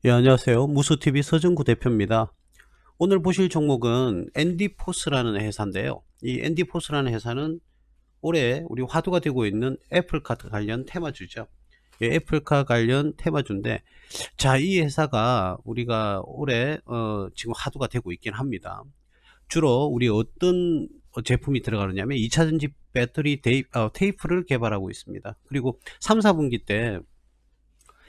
예, 안녕하세요. 무수TV 서정구 대표입니다. 오늘 보실 종목은 앤디포스라는 회사인데요. 이 앤디포스라는 회사는 올해 우리 화두가 되고 있는 애플카 관련 테마주죠. 예, 애플카 관련 테마주인데, 자, 이 회사가 우리가 올해 지금 화두가 되고 있긴 합니다. 주로 우리 어떤 제품이 들어가느냐면 2차전지 배터리 테이프를 개발하고 있습니다. 그리고 3, 4분기 때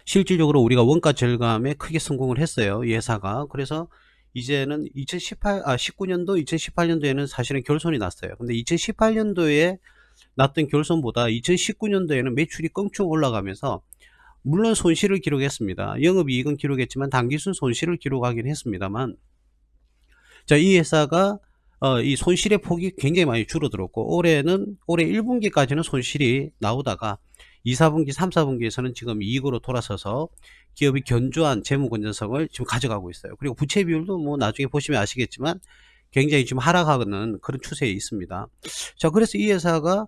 실질적으로 우리가 원가 절감에 크게 성공을 했어요, 이 회사가. 그래서 이제는 19년도, 2018년도에는 사실은 결손이 났어요. 근데 2018년도에 났던 결손보다 2019년도에는 매출이 껑충 올라가면서 물론 손실을 기록했습니다. 영업이익은 기록했지만 당기순 손실을 기록하긴 했습니다만, 자, 이 회사가 이 손실의 폭이 굉장히 많이 줄어들었고, 올해 1분기까지는 손실이 나오다가 2, 4분기, 3, 4분기에서는 지금 이익으로 돌아서서 기업이 견조한 재무 건전성을 지금 가져가고 있어요. 그리고 부채 비율도 뭐 나중에 보시면 아시겠지만 굉장히 지금 하락하는 그런 추세에 있습니다. 자, 그래서 이 회사가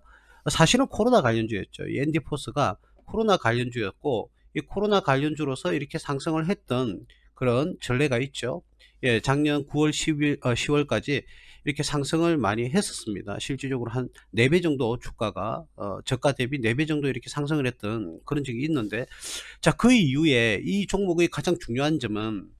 사실은 코로나 관련주였죠. 이 앤디포스가 코로나 관련주였고, 이 코로나 관련주로서 이렇게 상승을 했던 그런 전례가 있죠. 예, 작년 9월, 10월까지 이렇게 상승을 많이 했었습니다. 실질적으로 한 4배 정도 주가가, 저가 대비 4배 정도 이렇게 상승을 했던 그런 적이 있는데, 자, 그 이후에 이 종목의 가장 중요한 점은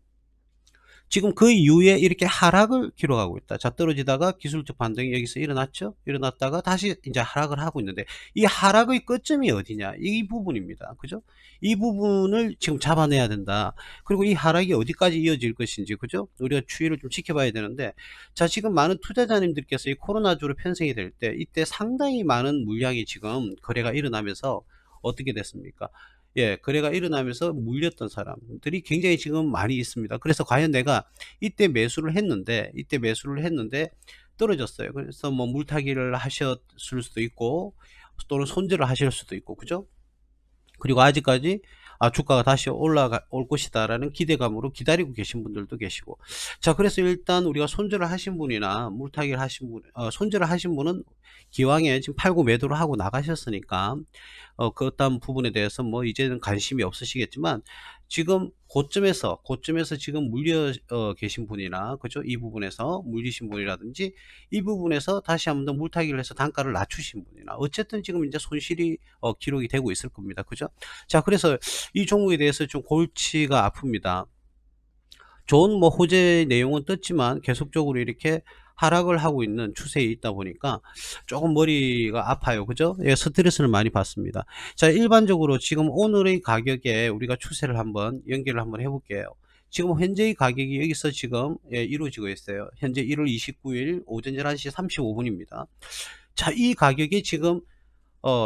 지금 그 이후에 이렇게 하락을 기록하고 있다. 자, 떨어지다가 기술적 반등이 여기서 일어났죠. 일어났다가 다시 이제 하락을 하고 있는데, 이 하락의 끝점이 어디냐, 이 부분입니다. 그죠? 이 부분을 지금 잡아내야 된다. 그리고 이 하락이 어디까지 이어질 것인지, 그죠? 우리가 추이를 좀 지켜봐야 되는데, 자, 지금 많은 투자자님들께서 이 코로나주로 편성이 될 때, 이때 상당히 많은 물량이 지금 거래가 일어나면서 어떻게 됐습니까? 예, 거래가 일어나면서 물렸던 사람들이 굉장히 지금 많이 있습니다. 그래서 과연 내가 이때 매수를 했는데 떨어졌어요. 그래서 뭐 물타기를 하셨을 수도 있고, 또는 손절을 하실 수도 있고, 그죠? 그리고 아직까지 주가가 다시 올 것이다라는 기대감으로 기다리고 계신 분들도 계시고. 자, 그래서 일단 우리가 손절을 하신 분이나 물타기를 하신 분, 손절을 하신 분은 기왕에 지금 팔고 매도를 하고 나가셨으니까, 그 어떤 부분에 대해서 뭐 이제는 관심이 없으시겠지만, 지금 고점에서 지금 물려 계신 분이나, 그죠? 이 부분에서 물리신 분이라든지, 이 부분에서 다시 한번 더 물타기를 해서 단가를 낮추신 분이나, 어쨌든 지금 이제 손실이 기록이 되고 있을 겁니다. 그죠? 자, 그래서 이 종목에 대해서 좀 골치가 아픕니다. 좋은 뭐 호재 내용은 떴지만 계속적으로 이렇게 하락을 하고 있는 추세에 있다 보니까 조금 머리가 아파요. 그죠? 예, 스트레스를 많이 받습니다. 자, 일반적으로 지금 오늘의 가격에 우리가 추세를 한번 연결을 한번 해볼게요. 지금 현재의 가격이 여기서 지금 이루어지고 있어요. 현재 1월 29일 오전 11시 35분입니다. 자, 이 가격이 지금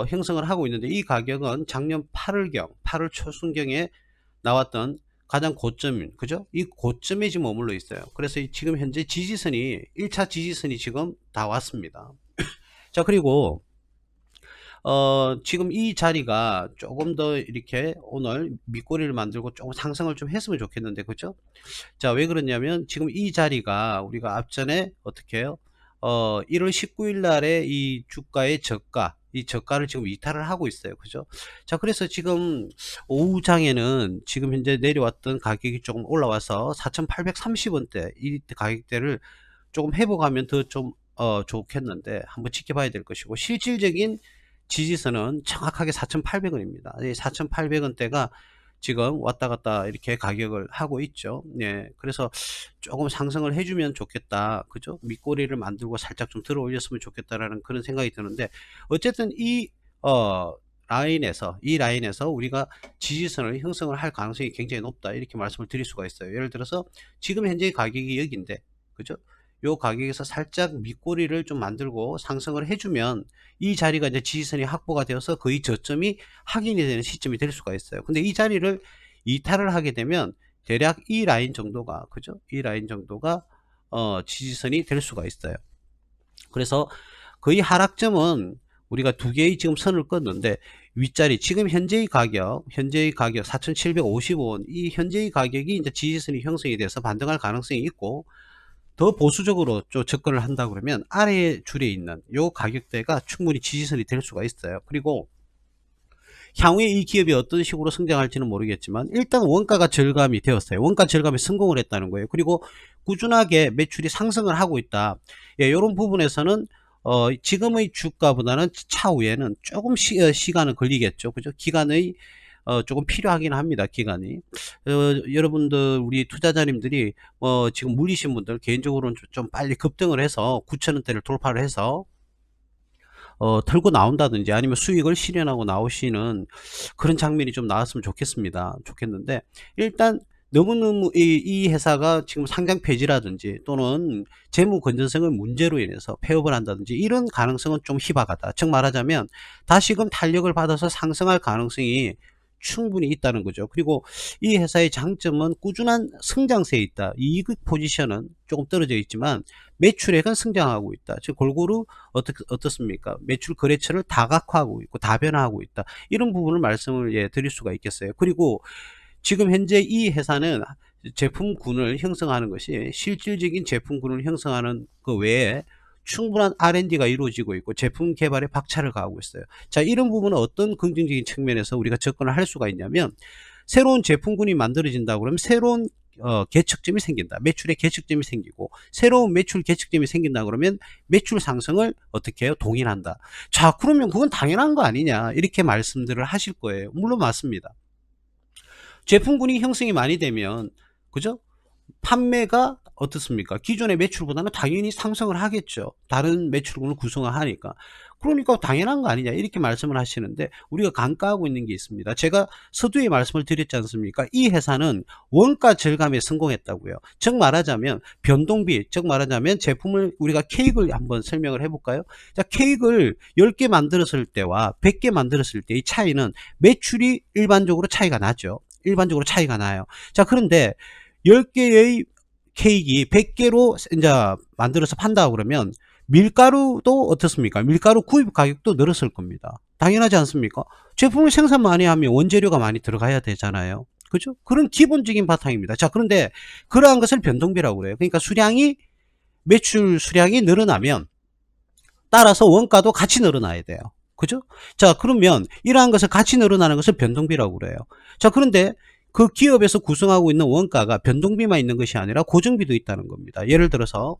형성을 하고 있는데, 이 가격은 작년 8월 초순경에 나왔던 가장 고점, 그죠? 이 고점에 지금 머물러 있어요. 그래서 지금 현재 1차 지지선이 지금 다 왔습니다. 자, 그리고 지금 이 자리가 조금 더 이렇게 오늘 밑꼬리를 만들고 조금 상승을 좀 했으면 좋겠는데, 그죠? 자, 왜 그러냐면 지금 이 자리가 우리가 앞전에 어떻게 해요? 1월 19일 날에 이 주가의 이 저가를 지금 이탈을 하고 있어요. 그죠? 자, 그래서 지금 오후장에는 지금 현재 내려왔던 가격이 조금 올라와서 4,830원대, 이 가격대를 조금 회복하면 더 좀 좋겠는데, 한번 지켜봐야 될 것이고, 실질적인 지지선은 정확하게 4,800원입니다. 이 4,800원대가 지금 왔다 갔다 이렇게 가격을 하고 있죠. 네. 그래서 조금 상승을 해주면 좋겠다. 그죠? 밑꼬리를 만들고 살짝 좀 들어 올렸으면 좋겠다라는 그런 생각이 드는데, 어쨌든 이 라인에서 우리가 지지선을 형성을 할 가능성이 굉장히 높다. 이렇게 말씀을 드릴 수가 있어요. 예를 들어서 지금 현재 가격이 여기인데, 그죠? 요 가격에서 살짝 밑꼬리를 좀 만들고 상승을 해주면 이 자리가 이제 지지선이 확보가 되어서 거의 저점이 확인이 되는 시점이 될 수가 있어요. 근데 이 자리를 이탈을 하게 되면 대략 이 라인 정도가, 그죠? 이 라인 정도가 지지선이 될 수가 있어요. 그래서 거의 하락점은 우리가 두 개의 지금 선을 껐는데, 윗자리 지금 현재의 가격 4,755원, 이 현재의 가격이 이제 지지선이 형성이 돼서 반등할 가능성이 있고, 더 보수적으로 좀 접근을 한다 그러면 아래 줄에 있는 요 가격대가 충분히 지지선이 될 수가 있어요. 그리고 향후에 이 기업이 어떤 식으로 성장할지는 모르겠지만 일단 원가가 절감이 되었어요. 원가 절감에 성공을 했다는 거예요. 그리고 꾸준하게 매출이 상승을 하고 있다. 예, 이런 부분에서는 지금의 주가보다는 차후에는 조금 시간은 걸리겠죠. 그죠? 기간의 조금 필요하긴 합니다. 기간이. 여러분들 우리 투자자님들이 지금 물리신 분들 개인적으로는 좀 빨리 급등을 해서 9,000원대를 돌파를 해서 털고 나온다든지 아니면 수익을 실현하고 나오시는 그런 장면이 좀 나왔으면 좋겠는데 일단 너무너무 이 회사가 지금 상장 폐지라든지 또는 재무 건전성의 문제로 인해서 폐업을 한다든지 이런 가능성은 좀 희박하다. 즉 말하자면 다시금 탄력을 받아서 상승할 가능성이 충분히 있다는 거죠. 그리고 이 회사의 장점은 꾸준한 성장세에 있다. 이익 포지션은 조금 떨어져 있지만 매출액은 성장하고 있다. 즉 골고루 어떻습니까? 매출 거래처를 다각화하고 있고 다변화하고 있다. 이런 부분을 말씀을 드릴 수가 있겠어요. 그리고 지금 현재 이 회사는 제품군을 형성하는 것이 실질적인 제품군을 형성하는 그 외에 충분한 R&D가 이루어지고 있고 제품 개발에 박차를 가하고 있어요. 자, 이런 부분은 어떤 긍정적인 측면에서 우리가 접근을 할 수가 있냐면 새로운 제품군이 만들어진다고 그러면 새로운 개척점이 생긴다. 매출의 개척점이 생기고 새로운 매출 개척점이 생긴다 그러면 매출 상승을 어떻게 해요? 동일한다. 자, 그러면 그건 당연한 거 아니냐 이렇게 말씀들을 하실 거예요. 물론 맞습니다. 제품군이 형성이 많이 되면 그죠? 판매가 어떻습니까? 기존의 매출보다는 당연히 상승을 하겠죠. 다른 매출군을 구성을 하니까. 그러니까 당연한 거 아니냐 이렇게 말씀을 하시는데 우리가 간과하고 있는 게 있습니다. 제가 서두에 말씀을 드렸지 않습니까? 이 회사는 원가 절감에 성공했다고요. 즉 말하자면 변동비, 즉 말하자면 제품을 우리가 케이크를 한번 설명을 해볼까요? 자, 케이크를 10개 만들었을 때와 100개 만들었을 때 이 차이는 매출이 일반적으로 차이가 나죠. 일반적으로 차이가 나요. 자, 그런데 10개의 케이크 100개로 이제 만들어서 판다 그러면 밀가루도 어떻습니까? 밀가루 구입 가격도 늘었을 겁니다. 당연하지 않습니까? 제품을 생산 많이 하면 원재료가 많이 들어가야 되잖아요. 그죠? 그런 기본적인 바탕입니다. 자, 그런데 그러한 것을 변동비라고 그래요. 그러니까 매출 수량이 늘어나면 따라서 원가도 같이 늘어나야 돼요. 그죠? 자, 그러면 이러한 것을 같이 늘어나는 것을 변동비라고 그래요. 자, 그런데 그 기업에서 구성하고 있는 원가가 변동비만 있는 것이 아니라 고정비도 있다는 겁니다. 예를 들어서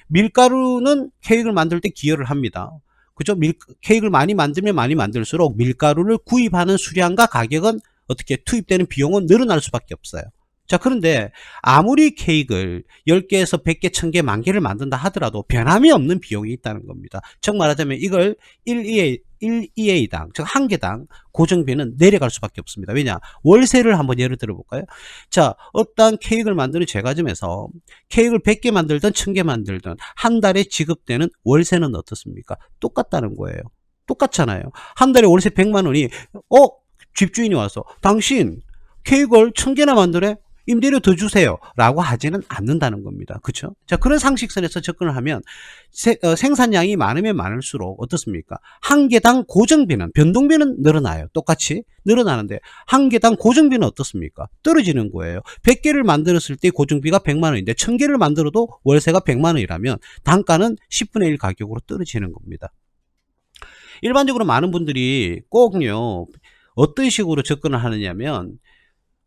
밀가루는 케이크를 만들 때 기여를 합니다. 그죠? 케이크를 많이 만들면 많이 만들수록 밀가루를 구입하는 수량과 가격은 어떻게 투입되는 비용은 늘어날 수밖에 없어요. 자, 그런데 아무리 케이크를 10개에서 100개, 1000개, 10,000개를 만든다 하더라도 변함이 없는 비용이 있다는 겁니다. 즉 말하자면 이걸 1EA당, 즉 한 개당 고정비는 내려갈 수밖에 없습니다. 왜냐? 월세를 한번 예를 들어 볼까요? 자, 어떤 케이크를 만드는 제과점에서 케이크를 100개 만들든 1000개 만들든 한 달에 지급되는 월세는 어떻습니까? 똑같다는 거예요. 똑같잖아요. 한 달에 월세 100만 원이 집주인이 와서 당신 케이크를 1000개나 만드네? 임대료 더 주세요 라고 하지는 않는다는 겁니다. 그쵸? 자, 그런 상식선에서 접근을 하면 생산량이 많으면 많을수록 어떻습니까? 한 개당 고정비는, 변동비는 늘어나요. 똑같이 늘어나는데 한 개당 고정비는 어떻습니까? 떨어지는 거예요. 100개를 만들었을 때 고정비가 100만 원인데 1000개를 만들어도 월세가 100만 원이라면 단가는 10분의 1 가격으로 떨어지는 겁니다. 일반적으로 많은 분들이 꼭요 어떤 식으로 접근을 하느냐면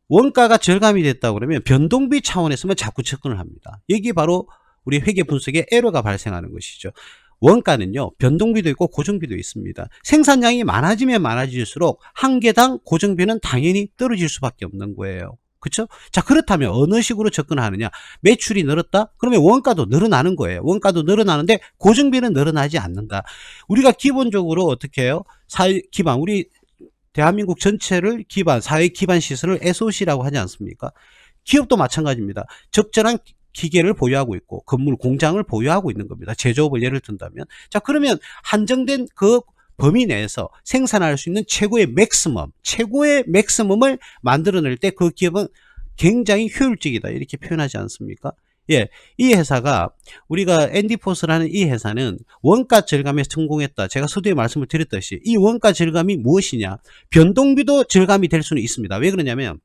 원가가 절감이 됐다 그러면 변동비 차원에서만 자꾸 접근을 합니다. 여기 바로 우리 회계 분석에 에러가 발생하는 것이죠. 원가는요 변동비도 있고 고정비도 있습니다. 생산량이 많아지면 많아질수록 한 개당 고정비는 당연히 떨어질 수밖에 없는 거예요. 그렇죠? 자, 그렇다면 어느 식으로 접근하느냐? 매출이 늘었다? 그러면 원가도 늘어나는 거예요. 원가도 늘어나는데 고정비는 늘어나지 않는다. 우리가 기본적으로 어떻게 해요? 사회 기반 우리 대한민국 전체를 사회 기반 시설을 SOC라고 하지 않습니까? 기업도 마찬가지입니다. 적절한 기계를 보유하고 있고 건물 공장을 보유하고 있는 겁니다. 제조업을 예를 든다면. 자, 그러면 한정된 그 범위 내에서 생산할 수 있는 최고의 맥시멈을 만들어낼 때 그 기업은 굉장히 효율적이다 이렇게 표현하지 않습니까? 예, 이 회사가 우리가 앤디포스라는 이 회사는 원가 절감에 성공했다. 제가 서두에 말씀을 드렸듯이 이 원가 절감이 무엇이냐? 변동비도 절감이 될 수는 있습니다. 왜 그러냐면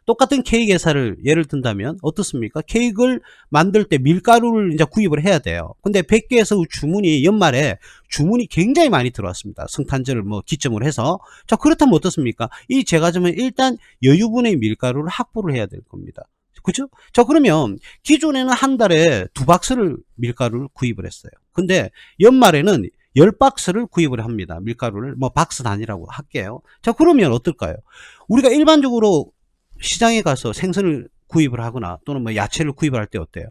똑같은 케이크 회사를 예를 든다면 어떻습니까? 케이크를 만들 때 밀가루를 이제 구입을 해야 돼요. 근데 100개에서 주문이 연말에 주문이 굉장히 많이 들어왔습니다. 성탄절을 뭐 기점으로 해서. 자, 그렇다면 어떻습니까? 이 제과점은 일단 여유분의 밀가루를 확보를 해야 될 겁니다. 그죠? 자, 그러면 기존에는 한 달에 2박스를 밀가루를 구입을 했어요. 근데 연말에는 10박스를 구입을 합니다. 밀가루를 뭐 박스 단위라고 할게요. 자, 그러면 어떨까요? 우리가 일반적으로 시장에 가서 생선을 구입을 하거나 또는 뭐 야채를 구입을 할 때 어때요?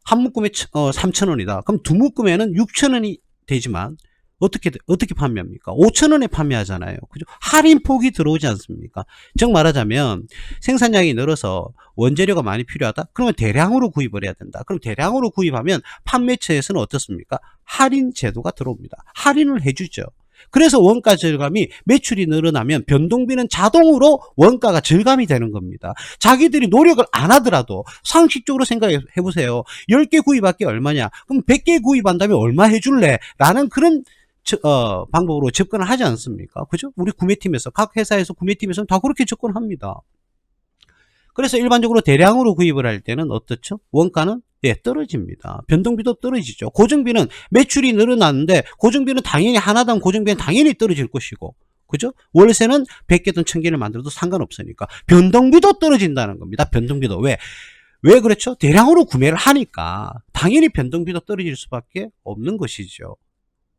한 묶음에 3,000원이다. 그럼 두 묶음에는 6,000원이 되지만 어떻게 판매합니까? 5,000원에 판매하잖아요. 그죠? 할인폭이 들어오지 않습니까? 즉 말하자면 생산량이 늘어서 원재료가 많이 필요하다? 그러면 대량으로 구입을 해야 된다. 그럼 대량으로 구입하면 판매처에서는 어떻습니까? 할인 제도가 들어옵니다. 할인을 해주죠. 그래서 원가 절감이 매출이 늘어나면 변동비는 자동으로 원가가 절감이 되는 겁니다. 자기들이 노력을 안 하더라도 상식적으로 생각해 보세요. 10개 구입할게 얼마냐? 그럼 100개 구입한다면 얼마 해줄래? 라는 그런 방법으로 접근을 하지 않습니까? 그죠? 우리 구매팀에서, 각 회사에서 구매팀에서는 다 그렇게 접근합니다. 그래서 일반적으로 대량으로 구입을 할 때는 어떻죠? 원가는 떨어집니다. 변동비도 떨어지죠. 고정비는 매출이 늘어났는데 고정비는 당연히 하나당 고정비는 당연히 떨어질 것이고, 그죠? 월세는 100개든 1000개를 만들어도 상관없으니까 변동비도 떨어진다는 겁니다. 변동비도. 왜 그렇죠? 대량으로 구매를 하니까 당연히 변동비도 떨어질 수밖에 없는 것이죠.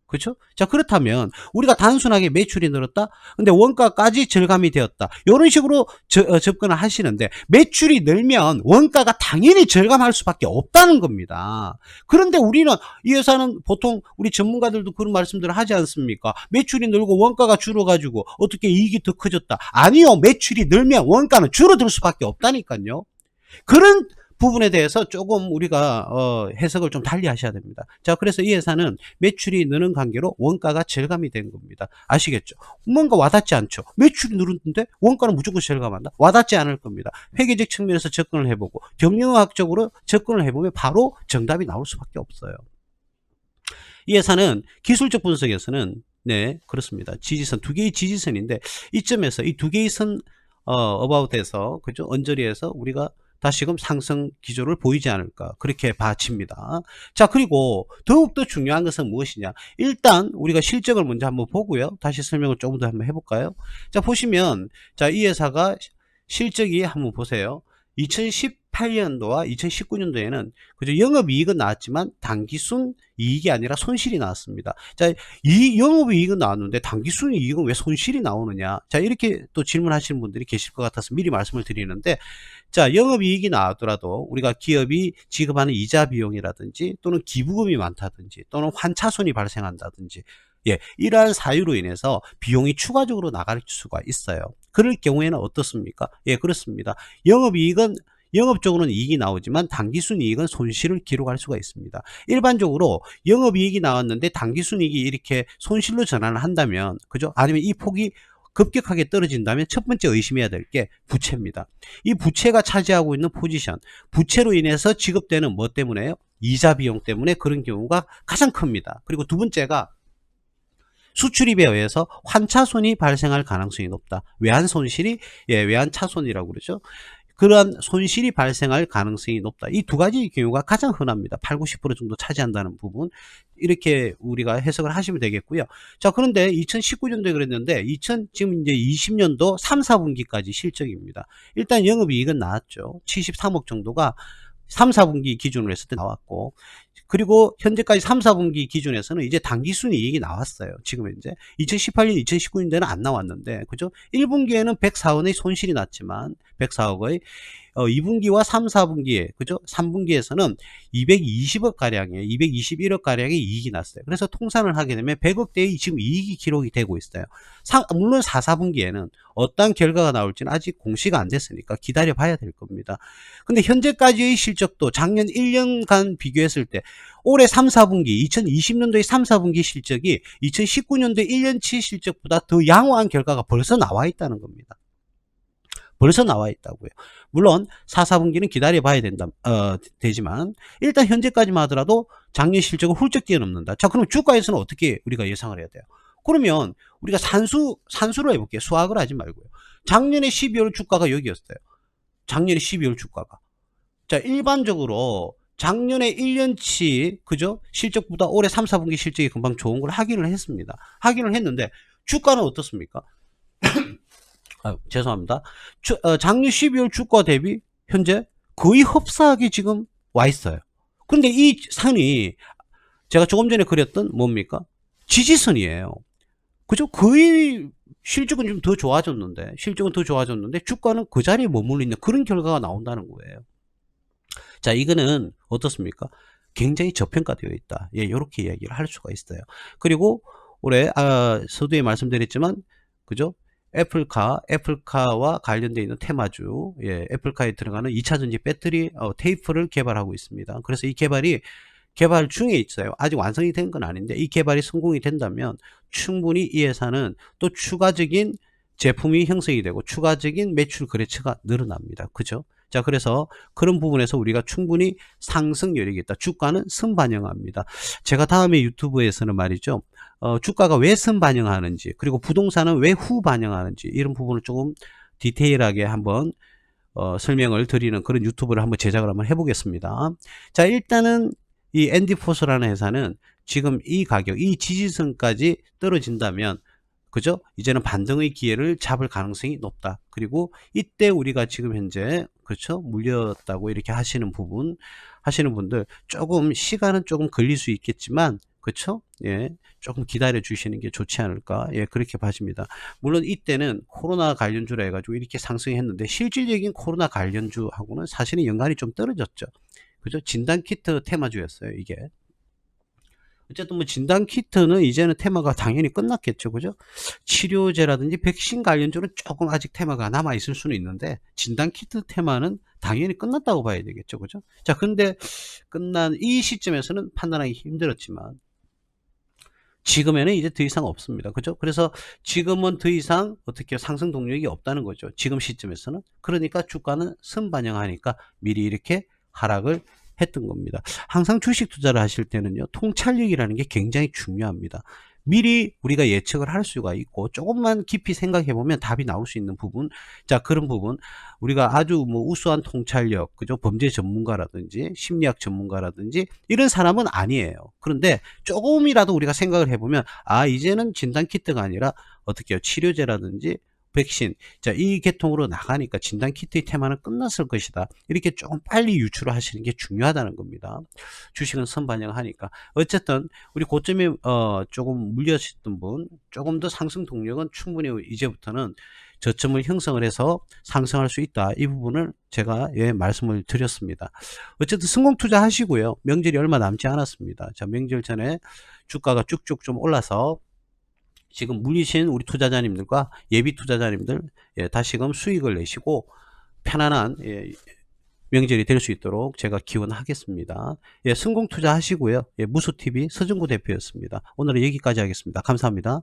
그렇죠? 자, 그렇다면 우리가 단순하게 매출이 늘었다, 근데 원가까지 절감이 되었다, 이런 식으로 접근을 하시는데, 매출이 늘면 원가가 당연히 절감할 수밖에 없다는 겁니다. 그런데 우리는, 이 회사는 보통 우리 전문가들도 그런 말씀들을 하지 않습니까? 매출이 늘고 원가가 줄어가지고 어떻게 이익이 더 커졌다. 아니요, 매출이 늘면 원가는 줄어들 수밖에 없다니까요. 그런 부분에 대해서 조금 우리가 해석을 좀 달리 하셔야 됩니다. 자, 그래서 이 회사는 매출이 느는 관계로 원가가 절감이 된 겁니다. 아시겠죠? 뭔가 와닿지 않죠? 매출이 늘었는데 원가는 무조건 절감한다? 와닿지 않을 겁니다. 회계적 측면에서 접근을 해보고 경영학적으로 접근을 해보면 바로 정답이 나올 수밖에 없어요. 이 회사는 기술적 분석에서는 그렇습니다. 지지선, 두 개의 지지선인데, 이점에서 이 두 개의 선 어바웃에서, 그죠? 언저리에서 우리가 다시금 상승 기조를 보이지 않을까, 그렇게 봐집니다. 자, 그리고 더욱더 중요한 것은 무엇이냐? 일단 우리가 실적을 먼저 한번 보고요, 다시 설명을 조금 더 한번 해볼까요? 자, 보시면, 자, 이 회사가 실적이 한번 보세요. 2018년도와 2019년도에는 그죠, 영업이익은 나왔지만 당기순 이익이 아니라 손실이 나왔습니다. 자, 이 영업이익은 나왔는데 당기순 이익은 왜 손실이 나오느냐? 자, 이렇게 또 질문하시는 분들이 계실 것 같아서 미리 말씀을 드리는데, 자, 영업이익이 나왔더라도 우리가 기업이 지급하는 이자 비용이라든지 또는 기부금이 많다든지 또는 환차손이 발생한다든지, 이러한 사유로 인해서 비용이 추가적으로 나갈 수가 있어요. 그럴 경우에는 어떻습니까? 그렇습니다. 영업적으로는 이익이 나오지만 당기순이익은 손실을 기록할 수가 있습니다. 일반적으로 영업이익이 나왔는데 당기순이익이 이렇게 손실로 전환을 한다면, 그죠? 아니면 이 폭이 급격하게 떨어진다면 첫 번째 의심해야 될 게 부채입니다. 이 부채가 차지하고 있는 포지션, 부채로 인해서 지급되는 뭐 때문에요? 이자 비용 때문에 그런 경우가 가장 큽니다. 그리고 두 번째가 수출입에 의해서 환차손이 발생할 가능성이 높다. 외환손실이, 외환차손이라고 그러죠. 그러한 손실이 발생할 가능성이 높다. 이 두 가지 경우가 가장 흔합니다. 8, 90% 정도 차지한다는 부분, 이렇게 우리가 해석을 하시면 되겠고요. 자, 그런데 2019년도에 그랬는데 지금 이제 20년도 3, 4분기까지 실적입니다. 일단 영업이익은 나왔죠. 73억 정도가 3, 4분기 기준으로 했을 때 나왔고, 그리고 현재까지 3, 4분기 기준에서는 이제 당기순 이익이 나왔어요. 지금 이제 2018년, 2019년도에는 안 나왔는데, 그죠? 1분기에는 104원의 손실이 났지만 104억의 2분기와 3, 4분기에, 그죠? 3분기에서는 220억 가량의, 221억 가량의 이익이 났어요. 그래서 통산을 하게 되면 100억대의 지금 이익이 기록이 되고 있어요. 물론 4, 4분기에는 어떤 결과가 나올지는 아직 공시가 안 됐으니까 기다려 봐야 될 겁니다. 근데 현재까지의 실적도 작년 1년간 비교했을 때 올해 3, 4분기, 2020년도의 3, 4분기 실적이 2019년도의 1년치 실적보다 더 양호한 결과가 벌써 나와 있다는 겁니다. 벌써 나와 있다고요. 물론 4, 4분기는 기다려 봐야 되지만 일단 현재까지만 하더라도 작년 실적을 훌쩍 뛰어넘는다. 자, 그럼 주가에서는 어떻게 우리가 예상을 해야 돼요? 그러면 우리가 산수로 해볼게요. 수학을 하지 말고요. 작년에 12월 주가가 여기였어요. 작년에 12월 주가가. 자, 일반적으로 작년에 1년치 그죠? 실적보다 올해 3, 4분기 실적이 금방 좋은 걸 확인을 했습니다. 확인을 했는데 주가는 어떻습니까? 죄송합니다. 작년 12월 주가 대비 현재 거의 흡사하게 지금 와 있어요. 그런데 이 선이 제가 조금 전에 그렸던 뭡니까? 지지선이에요. 그죠? 거의 실적은 좀 더 좋아졌는데, 주가는 그 자리에 머물러 있는 그런 결과가 나온다는 거예요. 자, 이거는 어떻습니까? 굉장히 저평가되어 있다. 예, 이렇게 이야기를 할 수가 있어요. 그리고 올해 서두에 말씀드렸지만, 그죠? 애플카와 관련되어 있는 테마주, 예, 애플카에 들어가는 2차전지 배터리 테이프를 개발하고 있습니다. 그래서 이 개발 중에 있어요. 아직 완성이 된 건 아닌데 이 개발이 성공이 된다면 충분히 이 회사는 또 추가적인 제품이 형성이 되고 추가적인 매출 거래처가 늘어납니다. 그죠? 자, 그래서 그런 부분에서 우리가 충분히 상승 여력이 있다. 주가는 선반영합니다. 제가 다음에 유튜브에서는 말이죠. 주가가 왜 선반영하는지, 그리고 부동산은 왜 후반영하는지, 이런 부분을 조금 디테일하게 한번 설명을 드리는 그런 유튜브를 한번 제작을 한번 해보겠습니다. 자, 일단은 이 앤디포스라는 회사는 지금 이 가격, 이 지지선까지 떨어진다면, 그죠? 이제는 반등의 기회를 잡을 가능성이 높다. 그리고 이때 우리가 지금 현재, 그렇죠? 물렸다고 이렇게 하시는 분들, 조금 시간은 조금 걸릴 수 있겠지만, 그렇죠? 예, 조금 기다려 주시는 게 좋지 않을까? 예, 그렇게 봐집니다. 물론 이때는 코로나 관련주라 해가지고 이렇게 상승했는데 실질적인 코로나 관련주하고는 사실은 연관이 좀 떨어졌죠. 그죠? 진단키트 테마주였어요, 이게. 어쨌든 뭐 진단키트는 이제는 테마가 당연히 끝났겠죠. 그죠? 치료제라든지 백신 관련주는 조금 아직 테마가 남아있을 수는 있는데, 진단키트 테마는 당연히 끝났다고 봐야 되겠죠. 그죠? 자, 근데 끝난 이 시점에서는 판단하기 힘들었지만, 지금에는 이제 더 이상 없습니다. 그죠? 그래서 지금은 더 이상 어떻게 상승 동력이 없다는 거죠. 지금 시점에서는. 그러니까 주가는 선반영하니까 미리 이렇게 하락을 했던 겁니다. 항상 주식 투자를 하실 때는요, 통찰력이라는 게 굉장히 중요합니다. 미리 우리가 예측을 할 수가 있고 조금만 깊이 생각해 보면 답이 나올 수 있는 부분, 자, 그런 부분 우리가 아주 뭐 우수한 통찰력, 그죠? 범죄 전문가라든지 심리학 전문가라든지 이런 사람은 아니에요. 그런데 조금이라도 우리가 생각을 해보면, 이제는 진단키트가 아니라 어떻게 해요? 치료제라든지 백신, 자, 이 계통으로 나가니까 진단키트의 테마는 끝났을 것이다. 이렇게 조금 빨리 유출을 하시는 게 중요하다는 겁니다. 주식은 선반영하니까. 어쨌든 우리 고점에 조금 물렸던 분, 조금 더 상승 동력은 충분히 이제부터는 저점을 형성을 해서 상승할 수 있다. 이 부분을 제가 말씀을 드렸습니다. 어쨌든 성공 투자 하시고요. 명절이 얼마 남지 않았습니다. 자, 명절 전에 주가가 쭉쭉 좀 올라서 지금 물리신 우리 투자자님들과 예비 투자자님들, 다시금 수익을 내시고 편안한 명절이 될 수 있도록 제가 기원하겠습니다. 성공 투자 하시고요. 무수TV 서정구 대표였습니다. 오늘은 여기까지 하겠습니다. 감사합니다.